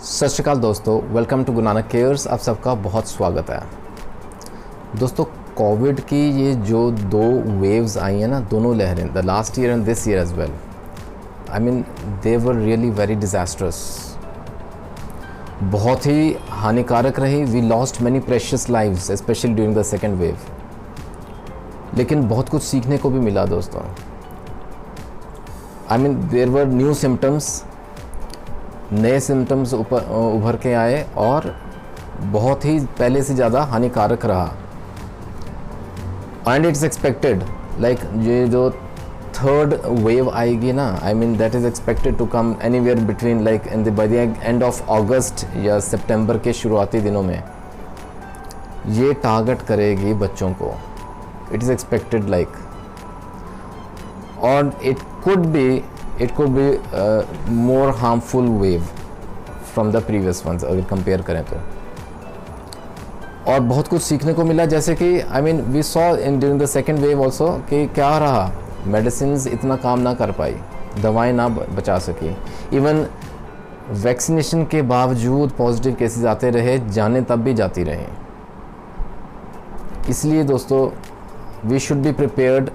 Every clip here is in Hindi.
सत श्री अकाल दोस्तों, welcome to Guru Nanak cares. आप सबका बहुत स्वागत है दोस्तों। कोविड की ये जो दो वेव्स आई हैं ना, दोनों लहरें, the last year and this year as well, I mean they were really very disastrous. बहुत ही हानिकारक रही। We lost many precious lives specially during the second wave. लेकिन बहुत कुछ सीखने को भी मिला दोस्तों। I mean there were new symptoms, नए सिम्टम्स उभर के आए और बहुत ही पहले से ज़्यादा हानिकारक रहा। एंड इट्स एक्सपेक्टेड, लाइक ये जो थर्ड वेव आएगी ना, I mean that is expected to come anywhere between like in the by the end of August या सितंबर के शुरुआती दिनों में। ये टारगेट करेगी बच्चों को, इट इज़ एक्सपेक्टेड लाइक। और it could be more harmful wave from the previous ones अगर कंपेयर करें तो। और बहुत कुछ सीखने को मिला, जैसे कि I mean we saw in during the second wave also कि क्या रहा, मेडिसिन्स इतना काम ना कर पाई, दवाएं ना बचा सकी। इवन वैक्सीनेशन के बावजूद पॉजिटिव केसेस आते रहे, जाने तब भी जाती रहीं। इसलिए दोस्तों वी शुड बी प्रिपेयर्ड।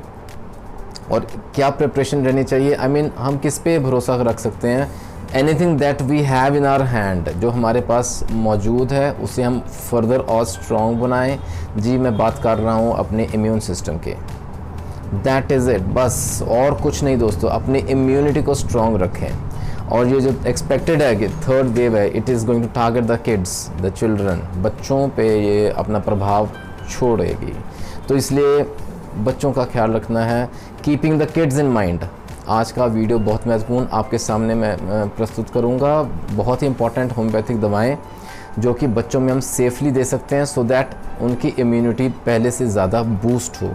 और क्या प्रिपरेशन रहनी चाहिए, आई मीन हम किस पे भरोसा रख सकते हैं। Anything that we have in our hand, जो हमारे पास मौजूद है उसे हम फर्दर और स्ट्रॉन्ग बनाएं। जी मैं बात कर रहा हूँ अपने इम्यून सिस्टम के, दैट इज़ इट, बस और कुछ नहीं दोस्तों। अपनी इम्यूनिटी को स्ट्रॉन्ग रखें। और ये जो एक्सपेक्टेड है कि थर्ड वेव है, it is going to target the kids, the children, बच्चों पे ये अपना प्रभाव छोड़ेगी। तो इसलिए बच्चों का ख्याल रखना है, keeping the kids in mind. आज का वीडियो बहुत महत्वपूर्ण आपके सामने मैं प्रस्तुत करूंगा। बहुत ही इंपॉर्टेंट होम्योपैथिक दवाएं जो कि बच्चों में हम सेफली दे सकते हैं, सो दैट उनकी इम्यूनिटी पहले से ज़्यादा बूस्ट हो।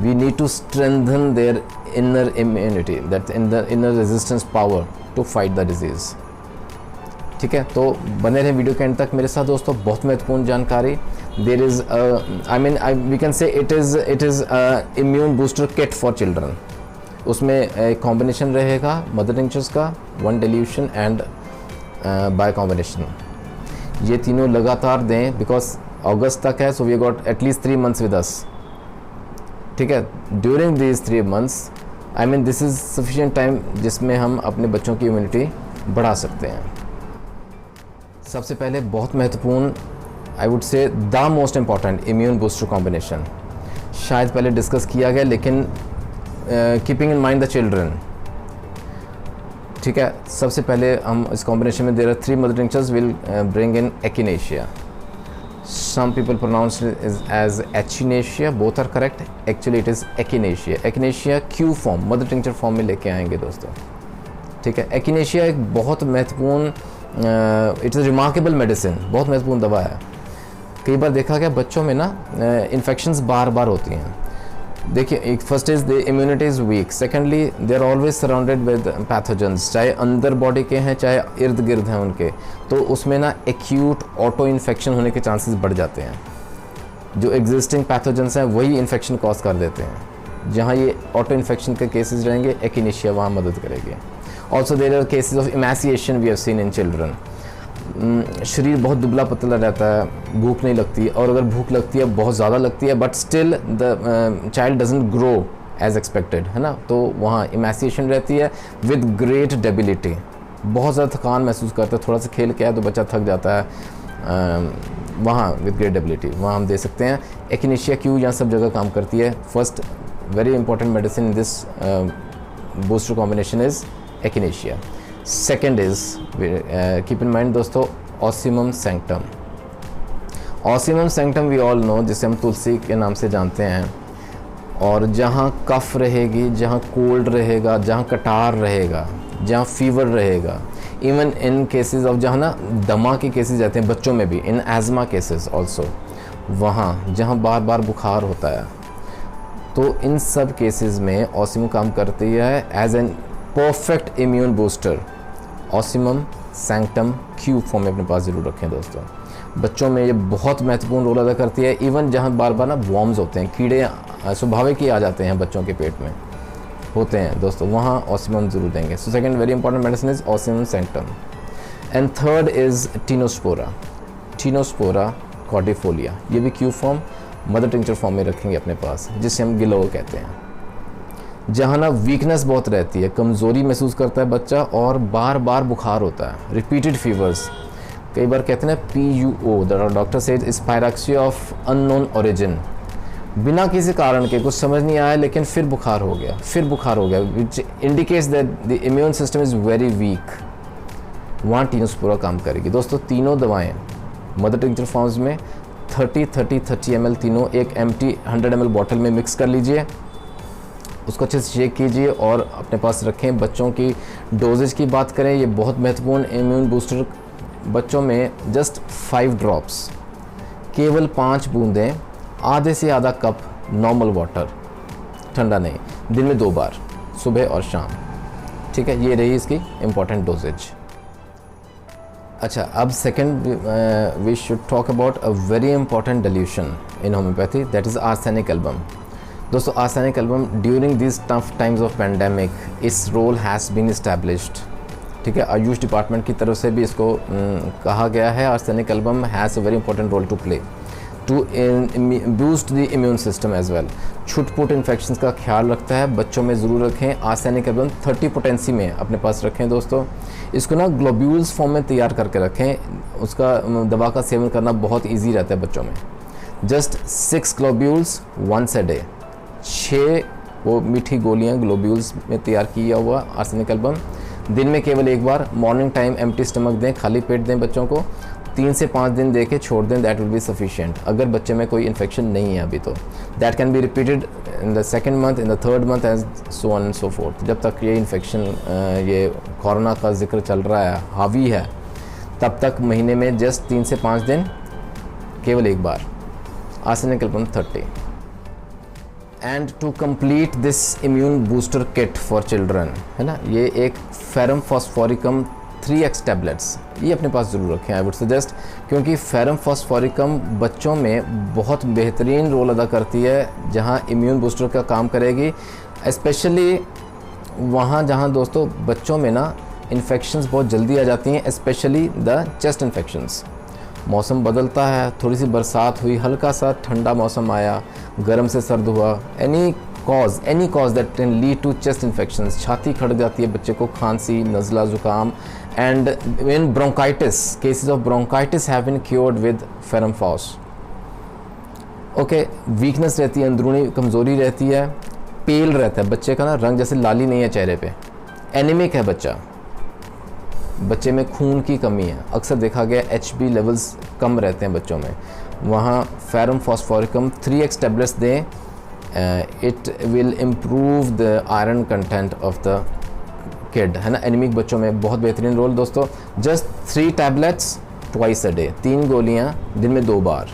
We need to strengthen their inner immunity, that in the inner resistance power to fight the disease. ठीक है, तो बने रहें वीडियो के एंड तक मेरे साथ दोस्तों। बहुत महत्वपूर्ण जानकारी। There is I mean we can say it is immune booster kit for children. उसमें एक कॉम्बिनेशन रहेगा मदर टिंचर्स का, one dilution and by combination. ये तीनों लगातार दें, बिकॉज अगस्त तक है, so we got at least 3 months with us. ठीक है, during these 3 months I mean this is sufficient time जिसमें हम अपने बच्चों की इम्यूनिटी बढ़ा सकते हैं। सबसे पहले बहुत महत्वपूर्ण, I would say the most important immune booster combination, शायद पहले डिस्कस किया गया, लेकिन keeping in mind the children. ठीक है, सबसे पहले हम इस कॉम्बिनेशन में there are 3 mother tinctures will bring in echinacea. Some people pronounce as echinacea, both are correct, actually it is echinacea. Echinacea Q form, mother tincture form में लेके आएंगे दोस्तों। ठीक है, एकिनेशिया एक बहुत महत्वपूर्ण, इट्स अ रिमार्केबल मेडिसिन, बहुत महत्वपूर्ण दवा है। कई बार देखा गया बच्चों में ना इन्फेक्शंस बार बार होती हैं। देखिए, एक first is the immunity is weak, secondly they are always surrounded with pathogens, चाहे अंदर बॉडी के हैं चाहे इर्द गिर्द हैं उनके, तो उसमें ना एक्यूट ऑटो इन्फेक्शन होने के चांसेस बढ़ जाते हैं। जो एग्जिस्टिंग पैथोजेंस हैं वही इन्फेक्शन कॉज कर देते हैं। जहाँ ये ऑटो इन्फेक्शन के केसेस रहेंगे, एकिनेशिया वहाँ मदद करेगी। Also there are cases of emaciation we have seen in children. शरीर बहुत दुबला पतला रहता है, भूख नहीं लगती, और अगर भूख लगती है बहुत ज़्यादा लगती है, but still the child doesn't grow as expected, है ना। तो वहाँ इमैसिएशन रहती है विद ग्रेट डेबिलिटी, बहुत ज़्यादा थकान महसूस करता है, थोड़ा सा खेल के आए तो बच्चा थक जाता है, वहाँ विद ग्रेट डेबिलिटी वहाँ हम दे सकते हैं। एकिनेशिया क्यू यहाँ सब जगह काम करती है। First very important medicine in this booster combination is echinacea. Second is keep in mind दोस्तों, ocimum sanctum. Ocimum sanctum we all know, जिसे हम तुलसी के नाम से जानते हैं। और जहाँ कफ रहेगी, जहाँ कोल्ड रहेगा, जहाँ कटार रहेगा, जहाँ फीवर रहेगा, इवन इन केसेस ऑफ जहाँ ना दमा के केसेस रहते हैं बच्चों में भी, इन एज़मा केसेस ऑल्सो, वहाँ जहाँ बार बार बुखार होता है, तो इन सब केसेस में ऑसिमम काम करती है as an perfect immune booster. Ocimum sanctum Q form में अपने पास ज़रूर रखें दोस्तों। बच्चों में ये बहुत महत्वपूर्ण रोल अदा करती है। इवन जहाँ बार बार ना वॉर्म्स होते हैं, कीड़े स्वाभाविक ही आ जाते हैं बच्चों के पेट में होते हैं दोस्तों, वहाँ ऑसिमम ज़रूर देंगे। So second very important medicine is Ocimum sanctum. And third is Tinospora cordifolia, ये भी Q form mother tincture form में रखेंगे अपने पास, जिसे हम गिलो कहते हैं। जहाँ ना वीकनेस बहुत रहती है, कमज़ोरी महसूस करता है बच्चा और बार बार बुखार होता है, रिपीटेड फीवर्स, कई बार कहते हैं ना PUO, the doctor says pyrexia of unknown origin, बिना किसी कारण के कुछ समझ नहीं आया लेकिन फिर बुखार हो गया, which indicates that the immune system is very weak. वहाँ टीनोस्पोरा काम करेगी। दोस्तों तीनों दवाएं मदर टिंचर फॉर्म्स में 30 ml तीनों एक एम्प्टी 100 ml बॉटल में मिक्स कर लीजिए, उसको अच्छे से शेक कीजिए और अपने पास रखें। बच्चों की डोजेज की बात करें, ये बहुत महत्वपूर्ण इम्यून बूस्टर, बच्चों में जस्ट 5 ड्रॉप्स, केवल 5 बूंदें, आधे से आधा कप नॉर्मल वाटर, ठंडा नहीं, दिन में 2 बार, सुबह और शाम। ठीक है, ये रही इसकी इम्पॉर्टेंट डोजेज। अच्छा, अब second we should talk about a very important dilution in homeopathy, that is arsenic album. दोस्तों arsenic album during this tough times of pandemic its role has been established. ठीक है, आयुष डिपार्टमेंट की तरफ से भी इसको कहा गया है, arsenic album has a very important role to play to boost the immune system as well. छुटपुट इन्फेक्शंस का ख्याल रखता है, बच्चों में ज़रूर रखें। आर्सेनिक एल्बम 30 पोटेंसी में अपने पास रखें दोस्तों। इसको ना ग्लोब्यूल्स फॉर्म में तैयार करके रखें, उसका दवा का सेवन करना बहुत ईजी रहता है बच्चों में। Just 6 globules once a day, 6 वो मीठी गोलियाँ ग्लोब्यूल्स में तैयार किया हुआ आर्सेनिक एल्बम, दिन में केवल 1 बार, मॉर्निंग टाइम एम्प्टी स्टमक दें, खाली पेट दें बच्चों को, 3 से 5 दिन दे के छोड़ दें, दैट विल बी सफिशिएंट। अगर बच्चे में कोई इन्फेक्शन नहीं है अभी तो that can be repeated in the 2nd month, in the 3rd month as so on and so forth. जब तक ये इन्फेक्शन, ये कोरोना का जिक्र चल रहा है, हावी है, तब तक महीने में जस्ट 3 से 5 दिन, केवल 1 बार, arsenic album 30। And to complete this immune booster kit for children, है ना, ये एक फेरम फॉस्फोरिकम 3x टैबलेट्स, ये अपने पास ज़रूर रखें आई वुड सजेस्ट, क्योंकि फेरम फॉस्फोरिकम बच्चों में बहुत बेहतरीन रोल अदा करती है, जहां इम्यून बूस्टर का काम करेगी, स्पेशली वहां जहां दोस्तों बच्चों में ना इन्फेक्शंस बहुत जल्दी आ जाती हैं, स्पेशली द चेस्ट इन्फेक्शंस। मौसम बदलता है, थोड़ी सी बरसात हुई, हल्का सा ठंडा मौसम आया, गर्म से सर्द हुआ, any cause that can lead to chest infections, छाती खड़ जाती है बच्चे को, खांसी, नज़ला, ज़ुकाम, and in bronchitis, cases of bronchitis have been cured with ferrum phos. Okay, weakness रहती है, अंदरूनी कमज़ोरी रहती है, पेल रहता है बच्चे का ना, रंग जैसे लाली नहीं है चेहरे पे, एनीमिक है बच्चे में खून की कमी है, अक्सर देखा गया HB लेवल्स कम रहते हैं बच्चों में, वहाँ फेरम फॉस्फोरिकम 3x टैबलेट्स दें, it will improve the iron content of the kid, है ना। एनीमिक बच्चों में बहुत बेहतरीन रोल दोस्तों। Just 3 tablets twice a day, 3 गोलियाँ दिन में 2 बार,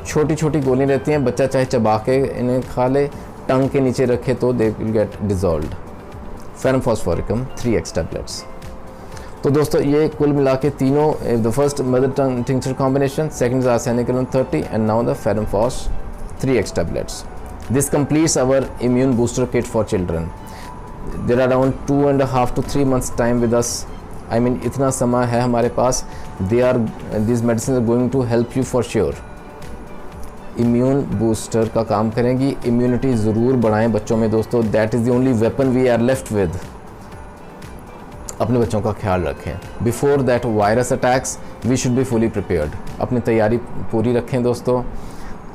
छोटी छोटी गोलियाँ रहती हैं, बच्चा चाहे चबा के इन्हें खा ले, टंग के नीचे रखे तो they will get dissolved. Ferrum phosphoricum 3x tablets. तो दोस्तों ये कुल मिला के तीनों, the first mother tongue tincture combination, second is arsenic album 30 and now the ferrum phos 3x tablets. This completes our immune booster kit for children. There are around 2.5 to 3 months time with us. I mean इतना समय है हमारे पास. These medicines are going to help you for sure. Immune booster का काम करेंगी, इम्यूनिटी ज़रूर बढ़ाएं बच्चों में दोस्तों, that is the only weapon we are left with. अपने बच्चों का ख्याल रखें, before that virus attacks we should be fully prepared. अपनी तैयारी पूरी रखें दोस्तों।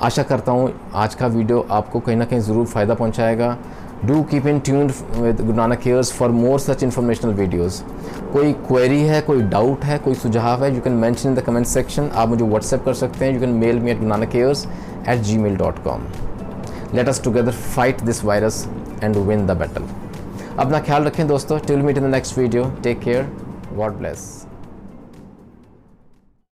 आशा करता हूँ आज का वीडियो आपको कहीं ना कहीं ज़रूर फ़ायदा पहुँचाएगा। Do keep in tuned with Guru Nanak cares for more such informational videos. कोई क्वेरी है, कोई डाउट है, कोई सुझाव है, you can mention in the comment section. आप मुझे व्हाट्सएप कर सकते हैं, you can mail me at gurunanakcares@gmail.com। Let us together fight this virus and win the battle. अपना ख्याल रखें दोस्तों। Till meet in the next video. Take care, God bless.